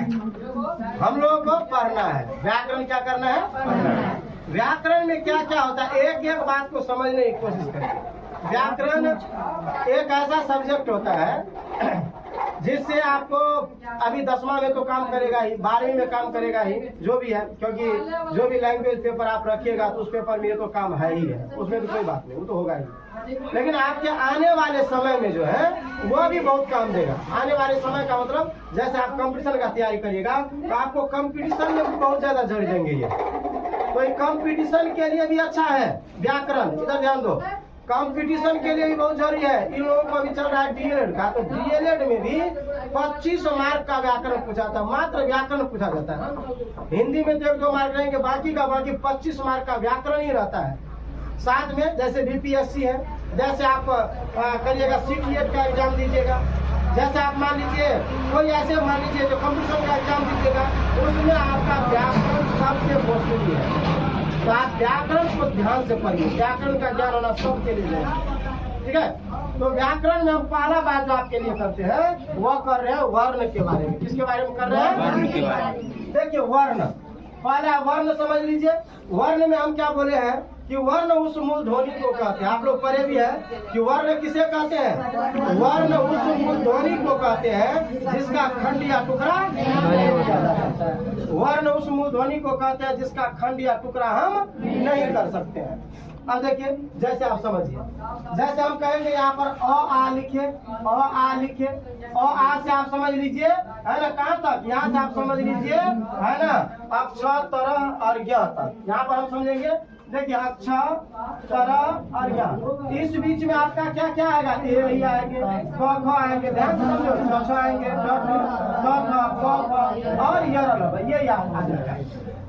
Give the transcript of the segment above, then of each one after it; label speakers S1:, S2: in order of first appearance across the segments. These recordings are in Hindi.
S1: हम लोगों को पढ़ना है। व्याकरण क्या करना है? पढ़ना है। व्याकरण में क्या क्या होता है, एक एक बात को समझने की कोशिश करें। व्याकरण एक ऐसा सब्जेक्ट होता है जिससे आपको अभी 10वां में तो काम करेगा ही, 12वीं में काम करेगा ही, जो भी है, क्योंकि जो भी लैंग्वेज पेपर आप रखिएगा तो उस पेपर में ये तो काम है ही है, उसमें तो कोई बात नहीं, वो तो होगा ही। लेकिन आपके आने वाले समय में जो है वो भी बहुत काम देगा। आने वाले समय का मतलब जैसे आप कंपटीशन का तैयारी करिएगा तो आपको कंपटीशन में बहुत ज्यादा जड़ देंगे ये, तो ये कंपटीशन के लिए भी अच्छा है व्याकरण। इधर ध्यान दो, कंपटीशन के लिए भी बहुत जरूरी है। इन लोगों को भी चल रहा है डीएलएड का, तो डीएलएड में भी 25 मार्क का व्याकरण पूछा जाता है, मात्र व्याकरण पूछा जाता है। हिंदी में तो 1-2 मार्क रहेंगे, बाकी 25 मार्क का व्याकरण ही रहता है। साथ में जैसे बीपीएससी है, जैसे आप करिएगा सीटीएट का एग्जाम दीजिएगा, जैसे आप मान लीजिए कोई ऐसे मान लीजिए जो कंपटीशन का एग्जाम दीजिएगा, उसमें आपका व्याकरण सबसे मुश्किल है। तो आप व्याकरण को ध्यान से पढ़िए, व्याकरण का ज्ञान होना सबके लिए, ठीक है। तो व्याकरण में हम पहला बात जो आपके लिए करते हैं वह कर रहे हैं वर्ण के बारे में। किसके बारे में कर रहे हैं? वर्ण के बारे में। देखिए वर्ण, पहला वर्ण समझ लीजिए। वर्ण में हम क्या बोले हैं कि वर्ण उस मूल ध्वनि को कहते हैं, आप लोग पढ़े भी है कि वर्ण किसे कहते हैं? वर्ण उस मूल ध्वनि को कहते हैं जिसका खंड या टुकड़ा नहीं हो जाता है। वर्ण उस मूल ध्वनि को कहते हैं जिसका खंड या टुकड़ा हम नहीं कर सकते हैं। अब देखिए, जैसे आप समझिए, जैसे हम कहेंगे यहाँ पर अ आ लिखे, अ आ लिखे, अ आ से आप समझ लीजिए, है ना, कहाँ तक? यहाँ से आप समझ लीजिए, है ना, अक्षर तरह और ज्ञ तक। यहाँ पर हम समझेंगे, देखिए अक्षर तरह और ज्ञ। इस बीच में आपका क्या क्या आएगा? ए ही आएंगे, क ख आएंगे, ध्यान से समझो, छ छ आएंगे, ठ ठ, क ख और ये याद आ जाएगा।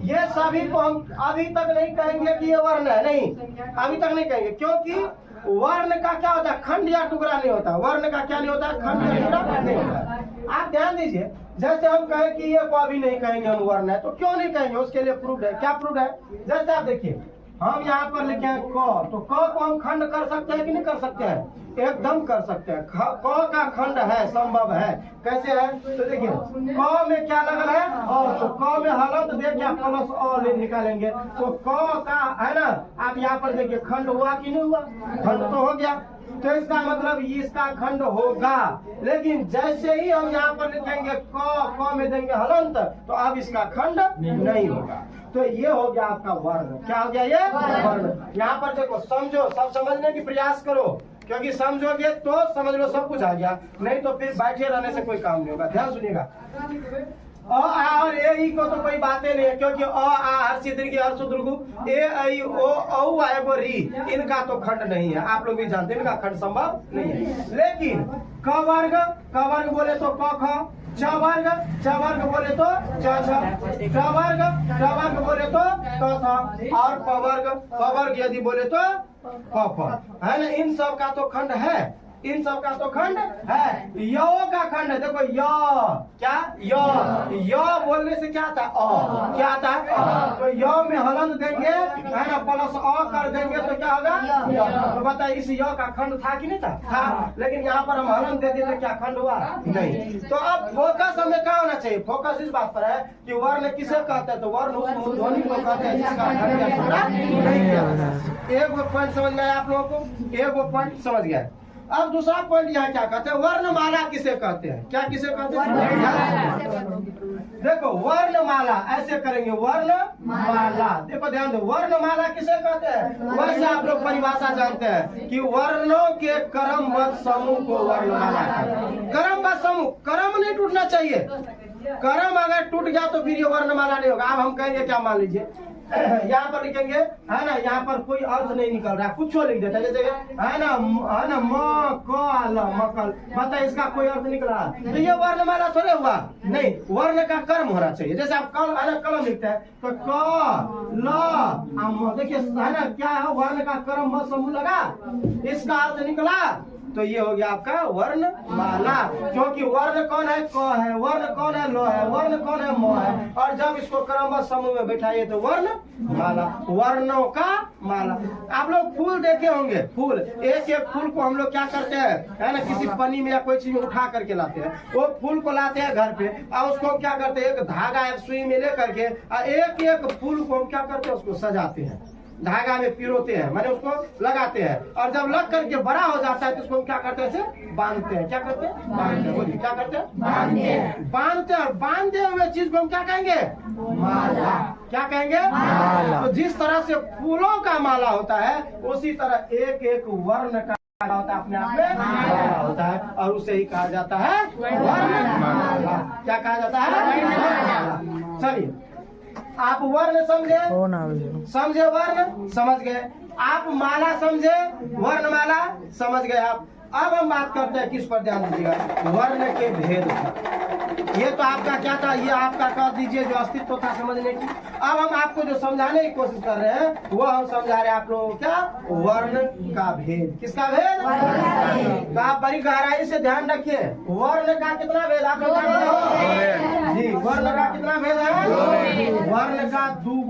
S1: ये सभी को हम अभी तक नहीं कहेंगे कि ये वर्ण है, नहीं, अभी तक नहीं कहेंगे, क्योंकि वर्ण का क्या होता है? खंड या टुकड़ा नहीं होता। वर्ण का क्या नहीं होता है? खंड या टुकड़ा नहीं होता। आप ध्यान दीजिए, जैसे हम कहें कि ये को अभी नहीं कहेंगे हम वर्ण है, तो क्यों नहीं कहेंगे? उसके लिए प्रूफ है। क्या प्रूफ है? जैसे आप देखिए, हम यहाँ पर लिखे हैं क, तो क को हम खंड कर सकते हैं कि नहीं कर सकते हैं? एकदम कर सकते हैं। क का खंड है, संभव है। कैसे है? तो देखिए, क में क्या लगल है? और, तो क में हलंत देखिए प्लस और निकालेंगे, तो क का है ना, आप यहाँ पर देखिए खंड हुआ कि नहीं हुआ? खंड तो हो गया, तो इसका मतलब इसका खंड होगा। लेकिन जैसे ही हम यहाँ पर लिखेंगे क में देंगे हलंत, तो अब इसका खंड नहीं होगा। तो ये हो गया आपका वर्ण। क्या हो गया? ये वर्ण। यहाँ पर देखो, समझो, सब समझने की प्रयास करो, क्योंकि समझोगे तो समझ लो सब कुछ आ गया, नहीं तो फिर बैठे रहने से कोई काम नहीं होगा। ध्यान सुनिएगा, अ आ और ए ई को तो कोई बातें नहीं है, क्योंकि अ आ हर्षि दीर्घ हर्ष दुर्गु, ए ऐ ओ औ आएगो री, इनका तो खंड नहीं है। आप लोग भी जानते हैं इनका खंड संभव नहीं है। लेकिन क वर्ग बोले तो क ख, च वर्ग बोले तो च छ, ट वर्ग बोले तो क ख, और प वर्ग यदि बोले तो प फ, है ना। इन सब का तो खंड है, इन सब का तो खंड है। यो का खंड है, देखो यो, क्या यो बोलने से क्या आता है? अ, क्या आता है? तो यो में हलंत देंगे, है ना, प्लस अ कर देंगे तो क्या होगा? तो बताइए, इस यो का खंड था कि नहीं था? लेकिन यहाँ पर हम हलंत दे दिए तो क्या खंड हुआ? नहीं। तो अब फोकस हमें क्या होना चाहिए? फोकस इस बात पर है कि वर्ण किसे कहते हैं? तो वर्ण उस मूल ध्वनि को कहते हैं जिसका खंड या टुकड़ा नहीं है। एक वो पॉइंट समझ गया आप लोगों को? एक वो पॉइंट समझ गया। अब दूसरा पॉइंट यहाँ क्या कहते हैं? वर्णमाला किसे कहते हैं? क्या किसे कहते हैं? देखो, वर्णमाला ऐसे करेंगे, वर्णमाला। देखो ध्यान दो, वर्णमाला किसे कहते हैं? वैसे आप लोग परिभाषा जानते हैं कि वर्णों के क्रमबद्ध समूह को वर्णमाला कहते हैं। क्रमबद्ध समूह, क्रम नहीं टूटना चाहिए। क्रम अगर टूट गया तो फिर ये वर्णमाला नहीं होगा। अब हम कहेंगे क्या, मान लीजिए यहाँ पर लिखेंगे, है ना, यहाँ पर कोई अर्थ नहीं निकल रहा, कुछ लिख देता है, जैसे है ना म क ल मकल, बताइए इसका कोई अर्थ निकला? तो ये वर्णमाला थोड़े हुआ, नहीं, वर्ण का कर्म होना चाहिए। जैसे आप कलम लिखते हैं तो क ल, देखिए है ना, क्या है? वर्ण का कर्म समूह लगा, इसका अर्थ निकला तो ये हो गया आपका वर्ण माला। क्योंकि वर्ण कौन है? क है। वर्ण कौन है? ल है। वर्ण कौन है? म है। और जब इसको क्रमबद्ध समूह में बैठाइए तो वर्ण माला, वर्णों का माला। आप लोग फूल देखे होंगे, फूल, एक एक फूल को हम लोग क्या करते हैं, है ना, किसी पन्नी में या कोई चीज में उठा करके लाते हैं। वो फूल को लाते हैं घर पे और उसको क्या करते हैं, एक धागा एक सुई में ले करके एक एक फूल को हम क्या करते हैं, उसको सजाते हैं, धागा में पिरोते हैं, माने उसको लगाते हैं। और जब लग करके बड़ा हो जाता है तो उसको हम क्या करते हैं, इसे बांधते हैं। क्या करते हैं? बांधते हैं। बोलिए क्या करते हैं? बांधते हैं। बांधते हैं। और बांधे हुए चीज को हम क्या कहेंगे? माला। क्या कहेंगे? माला। तो जिस तरह से फूलों का माला होता है उसी तरह एक एक वर्ण का होता है, अपने आप में माला होता है, और उसे ही कहा जाता है वर्ण माला। क्या कहा जाता है? चलिए, आप वर्ण समझे, समझे वर्ण, समझ गए आप, माला समझे, वर्णमाला समझ गए आप। अब हम बात करते हैं किस पर ध्यान दीजिएगा, वर्ण के भेद पर। ये तो आपका क्या था, ये आपका कह दीजिए जो अस्तित्व था समझने की। अब हम आपको जो समझाने की कोशिश कर रहे हैं वो हम समझा रहे हैं आप लोगों को, क्या? वर्ण का भेद। किसका भेद? तो आप बड़ी गहराई से ध्यान रखिए। वर्ण का कितना भेद आप लोग जानते हो जी? वर्ण का कितना भेद है? वर्ण का 2